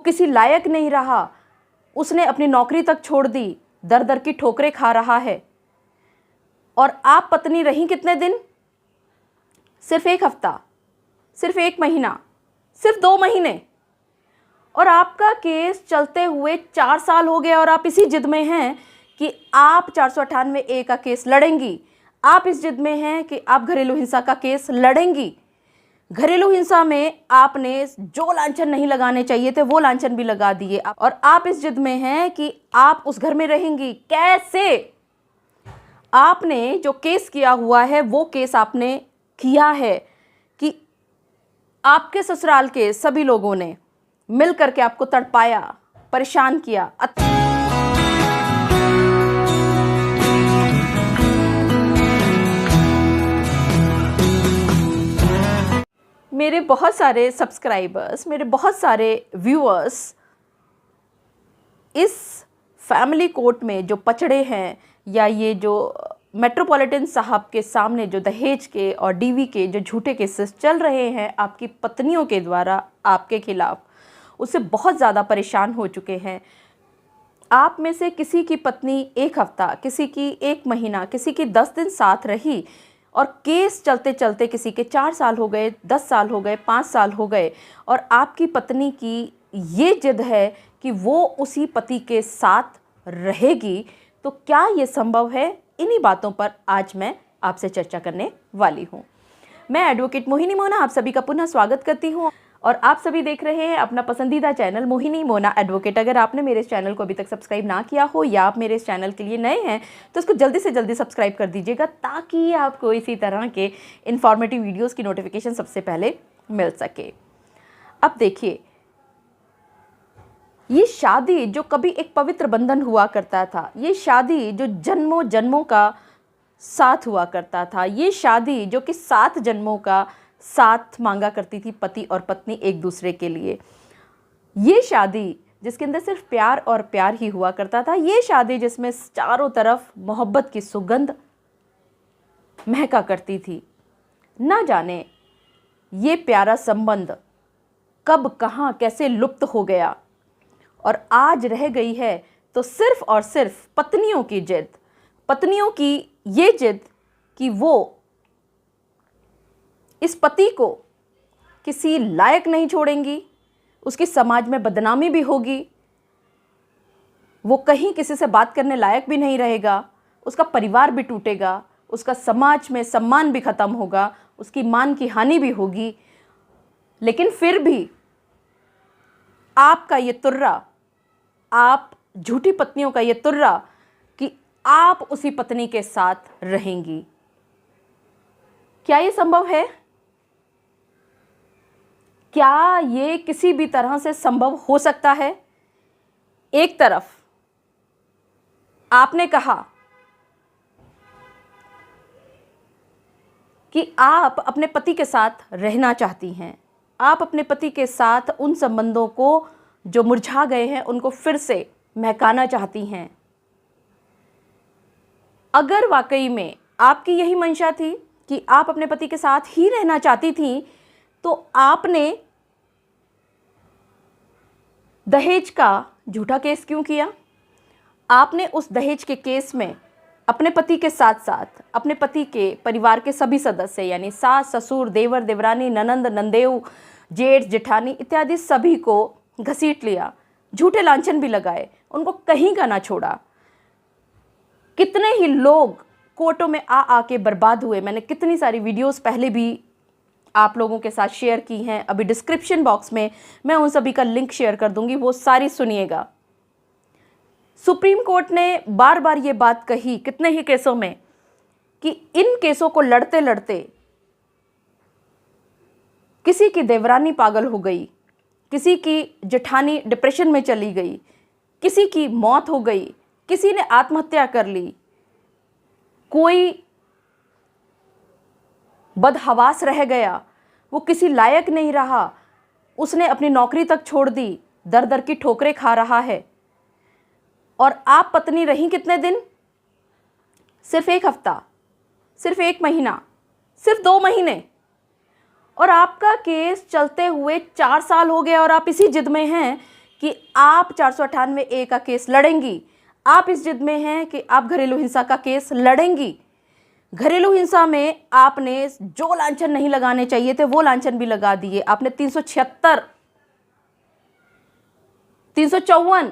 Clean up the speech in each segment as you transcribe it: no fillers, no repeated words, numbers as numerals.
किसी लायक नहीं रहा, उसने अपनी नौकरी तक छोड़ दी, दर दर की ठोकरें खा रहा है। और आप पत्नी रहीं कितने दिन? सिर्फ 1 हफ्ता, सिर्फ 1 महीना, सिर्फ 2 महीने। और आपका केस चलते हुए 4 साल हो गए और आप इसी जिद में हैं कि आप 498A का केस लड़ेंगी। आप इस जिद में हैं कि आप घरेलू हिंसा का केस लड़ेंगी। घरेलू हिंसा में आपने जो लांछन नहीं लगाने चाहिए थे वो लांछन भी लगा दिए, और आप इस जिद में हैं कि आप उस घर में रहेंगी। कैसे? आपने जो केस किया हुआ है वो केस आपने किया है कि आपके ससुराल के सभी लोगों ने मिल करके आपको तड़पाया, परेशान किया। मेरे बहुत सारे सब्सक्राइबर्स, मेरे बहुत सारे व्यूअर्स इस फैमिली कोर्ट में जो पचड़े हैं, या ये जो मेट्रोपॉलिटन साहब के सामने जो दहेज के और डीवी के जो झूठे केसेस चल रहे हैं आपकी पत्नियों के द्वारा आपके खिलाफ, उससे बहुत ज़्यादा परेशान हो चुके हैं। आप में से किसी की पत्नी 1 हफ्ता, किसी की 1 महीना, किसी की 10 दिन साथ रही, और केस चलते चलते किसी के 4 साल हो गए, 10 साल हो गए, 5 साल हो गए, और आपकी पत्नी की ये जिद है कि वो उसी पति के साथ रहेगी। तो क्या ये संभव है? इन्हीं बातों पर आज मैं आपसे चर्चा करने वाली हूँ। मैं एडवोकेट मोहिनी मोना आप सभी का पुनः स्वागत करती हूँ, और आप सभी देख रहे हैं अपना पसंदीदा चैनल मोहिनी मोना एडवोकेट। अगर आपने मेरे इस चैनल को अभी तक सब्सक्राइब ना किया हो, या आप मेरे इस चैनल के लिए नए हैं, तो इसको जल्दी से जल्दी सब्सक्राइब कर दीजिएगा, ताकि आपको इसी तरह के इन्फॉर्मेटिव वीडियोस की नोटिफिकेशन सबसे पहले मिल सके। अब देखिए, ये शादी जो कभी एक पवित्र बंधन हुआ करता था, ये शादी जो जन्मों जन्मों का साथ हुआ करता था, ये शादी जो कि 7 जन्मों का साथ मांगा करती थी पति और पत्नी एक दूसरे के लिए, ये शादी जिसके अंदर सिर्फ प्यार और प्यार ही हुआ करता था, ये शादी जिसमें चारों तरफ मोहब्बत की सुगंध महका करती थी, ना जाने ये प्यारा संबंध कब कहाँ कैसे लुप्त हो गया, और आज रह गई है तो सिर्फ और सिर्फ पत्नियों की जिद, पत्नियों की ये जिद कि वो इस पति को किसी लायक नहीं छोड़ेंगी, उसकी समाज में बदनामी भी होगी, वो कहीं किसी से बात करने लायक भी नहीं रहेगा, उसका परिवार भी टूटेगा, उसका समाज में सम्मान भी खत्म होगा, उसकी मान की हानि भी होगी। लेकिन फिर भी आपका ये तुर्रा, आप झूठी पत्नियों का ये तुर्रा कि आप उसी पत्नी के साथ रहेंगी, क्या ये संभव है? क्या ये किसी भी तरह से संभव हो सकता है? एक तरफ आपने कहा कि आप अपने पति के साथ रहना चाहती हैं, आप अपने पति के साथ उन संबंधों को जो मुरझा गए हैं उनको फिर से महकाना चाहती हैं। अगर वाकई में आपकी यही मंशा थी कि आप अपने पति के साथ ही रहना चाहती थी, तो आपने दहेज का झूठा केस क्यों किया? आपने उस दहेज के केस में अपने पति के साथ साथ अपने पति के परिवार के सभी सदस्य, यानी सास, ससुर, देवर, देवरानी, ननंद, नंदेव, जेठ, जेठानी इत्यादि सभी को घसीट लिया, झूठे लांछन भी लगाए, उनको कहीं का ना छोड़ा। कितने ही लोग कोर्टों में आ के बर्बाद हुए। मैंने कितनी सारी वीडियोस पहले भी आप लोगों के साथ शेयर की हैं, अभी डिस्क्रिप्शन बॉक्स में मैं उन सभी का लिंक शेयर कर दूंगी, वो सारी सुनिएगा। सुप्रीम कोर्ट ने बार बार ये बात कही कितने ही केसों में कि इन केसों को लड़ते लड़ते किसी की देवरानी पागल हो गई, किसी की जेठानी डिप्रेशन में चली गई, किसी की मौत हो गई, किसी ने आत्महत्या कर ली, कोई बदहवास रह गया, वो किसी लायक नहीं रहा, उसने अपनी नौकरी तक छोड़ दी, दर दर की ठोकरें खा रहा है। और आप पत्नी रहीं कितने दिन? सिर्फ 1 हफ्ता, सिर्फ 1 महीना, सिर्फ 2 महीने। और आपका केस चलते हुए 4 साल हो गए और आप इसी जिद में हैं कि आप 498A का केस लड़ेंगी, आप इस जिद में हैं कि आप घरेलू हिंसा का केस लड़ेंगी। घरेलू हिंसा में आपने जो लांछन नहीं लगाने चाहिए थे वो लांछन भी लगा दिए। आपने 376, 354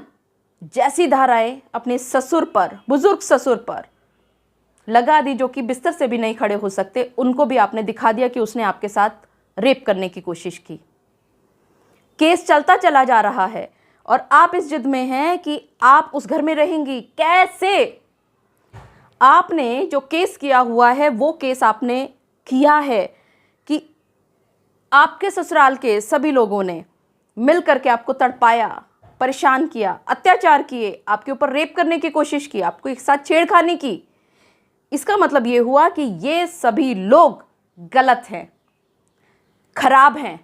जैसी धाराएं अपने ससुर पर, बुजुर्ग ससुर पर लगा दी, जो कि बिस्तर से भी नहीं खड़े हो सकते। उनको भी आपने दिखा दिया कि उसने आपके साथ रेप करने की कोशिश की। केस चलता चला जा रहा है और आप इस जिद में हैं कि आप उस घर में रहेंगी। कैसे? आपने जो केस किया हुआ है वो केस आपने किया है कि आपके ससुराल के सभी लोगों ने मिल करके आपको तड़पाया, परेशान किया, अत्याचार किए, आपके ऊपर रेप करने की कोशिश की, आपको एक साथ छेड़खानी की। इसका मतलब ये हुआ कि ये सभी लोग गलत हैं, खराब हैं।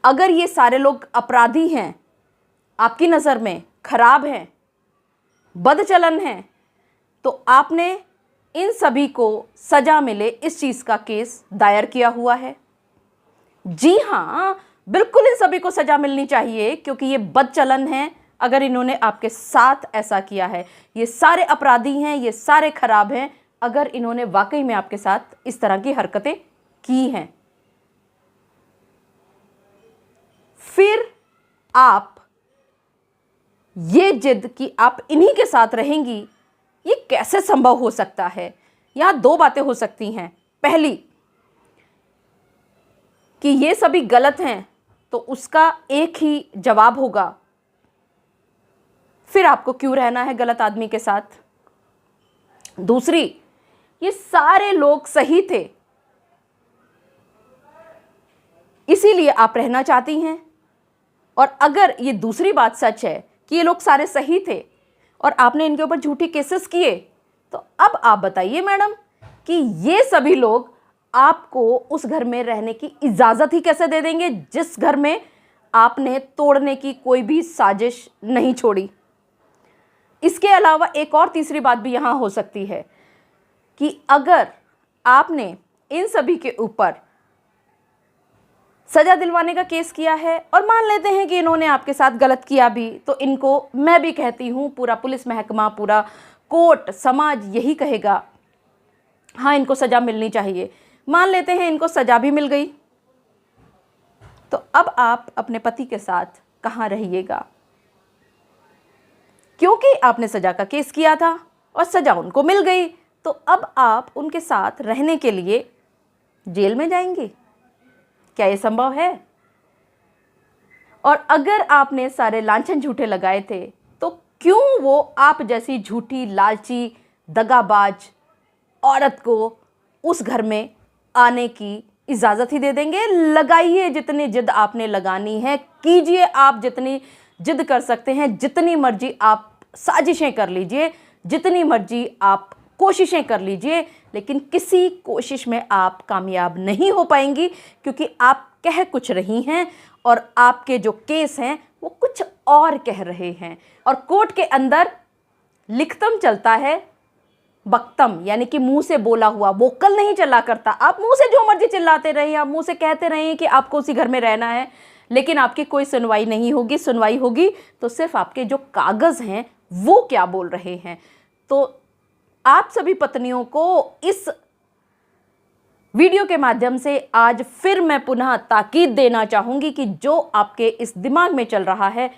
अगर ये सारे लोग अपराधी हैं, आपकी नज़र में खराब हैं, बदचलन हैं, तो आपने इन सभी को सजा मिले इस चीज़ का केस दायर किया हुआ है। जी हाँ, बिल्कुल इन सभी को सजा मिलनी चाहिए, क्योंकि ये बदचलन है। अगर इन्होंने आपके साथ ऐसा किया है, ये सारे अपराधी हैं, ये सारे खराब हैं अगर इन्होंने वाकई में आपके साथ इस तरह की हरकतें की हैं। फिर आप ये जिद कि आप इन्हीं के साथ रहेंगी, ये कैसे संभव हो सकता है? यहां दो बातें हो सकती हैं। पहली कि ये सभी गलत हैं, तो उसका एक ही जवाब होगा, फिर आपको क्यों रहना है गलत आदमी के साथ। दूसरी, ये सारे लोग सही थे, इसीलिए आप रहना चाहती हैं। और अगर ये दूसरी बात सच है कि ये लोग सारे सही थे और आपने इनके ऊपर झूठे केसेस किए, तो अब आप बताइए मैडम कि ये सभी लोग आपको उस घर में रहने की इजाज़त ही कैसे दे देंगे जिस घर में आपने तोड़ने की कोई भी साजिश नहीं छोड़ी। इसके अलावा एक और तीसरी बात भी यहाँ हो सकती है कि अगर आपने इन सभी के ऊपर सजा दिलवाने का केस किया है और मान लेते हैं कि इन्होंने आपके साथ गलत किया भी, तो इनको, मैं भी कहती हूँ, पूरा पुलिस महकमा, पूरा कोर्ट, समाज यही कहेगा हाँ इनको सजा मिलनी चाहिए। मान लेते हैं इनको सजा भी मिल गई, तो अब आप अपने पति के साथ कहाँ रहिएगा? क्योंकि आपने सजा का केस किया था और सजा उनको मिल गई, तो अब आप उनके साथ रहने के लिए जेल में जाएंगे। क्या ये संभव है? और अगर आपने सारे लांछन झूठे लगाए थे, तो क्यों वो आप जैसी झूठी, लालची, दगाबाज औरत को उस घर में आने की इजाज़त ही दे देंगे? लगाइए जितनी जिद आपने लगानी है, कीजिए आप जितनी जिद कर सकते हैं, जितनी मर्जी आप साजिशें कर लीजिए, जितनी मर्जी आप कोशिशें कर लीजिए, लेकिन किसी कोशिश में आप कामयाब नहीं हो पाएंगी, क्योंकि आप कह कुछ रही हैं और आपके जो केस हैं वो कुछ और कह रहे हैं। और कोर्ट के अंदर लिखतम चलता है, बक्तम, यानी कि मुंह से बोला हुआ, वोकल नहीं चला करता। आप मुंह से जो मर्जी चिल्लाते रहिए, आप मुंह से कहते रहिए कि आपको उसी घर में रहना है, लेकिन आपकी कोई सुनवाई नहीं होगी। सुनवाई होगी तो सिर्फ आपके जो कागज़ हैं वो क्या बोल रहे हैं। तो आप सभी पत्नियों को इस वीडियो के माध्यम से आज फिर मैं पुनः ताकीद देना चाहूँगी कि जो आपके इस दिमाग में चल रहा है,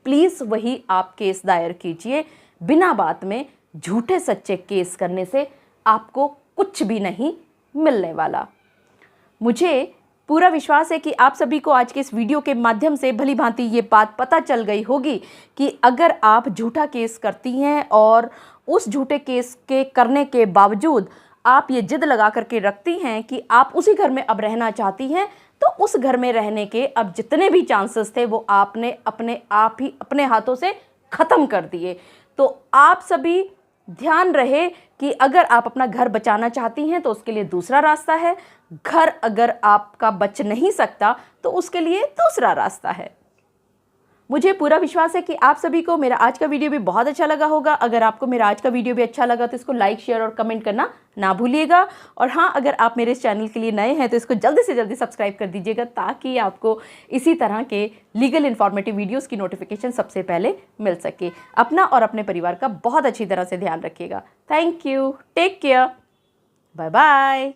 प्लीज़ वही आप केस दायर कीजिए। बिना बात में झूठे सच्चे केस करने से आपको कुछ भी नहीं मिलने वाला। मुझे पूरा विश्वास है कि आप सभी को आज के इस वीडियो के माध्यम से भली भांति ये बात पता चल गई होगी कि अगर आप झूठा केस करती हैं और उस झूठे केस के करने के बावजूद आप ये जिद लगा करके रखती हैं कि आप उसी घर में अब रहना चाहती हैं, तो उस घर में रहने के अब जितने भी चांसेस थे वो आपने अपने आप ही अपने हाथों से ख़त्म कर दिए। तो आप सभी ध्यान रहे कि अगर आप अपना घर बचाना चाहती हैं तो उसके लिए दूसरा रास्ता है। घर अगर आपका बच नहीं सकता तो उसके लिए दूसरा रास्ता है। मुझे पूरा विश्वास है कि आप सभी को मेरा आज का वीडियो भी बहुत अच्छा लगा होगा। अगर आपको मेरा आज का वीडियो भी अच्छा लगा तो इसको लाइक, शेयर और कमेंट करना ना भूलिएगा। और हाँ, अगर आप मेरे इस चैनल के लिए नए हैं तो इसको जल्दी से जल्दी सब्सक्राइब कर दीजिएगा, ताकि आपको इसी तरह के लीगल इन्फॉर्मेटिव वीडियोज़ की नोटिफिकेशन सबसे पहले मिल सके। अपना और अपने परिवार का बहुत अच्छी तरह से ध्यान रखिएगा। Thank you, take care, bye bye.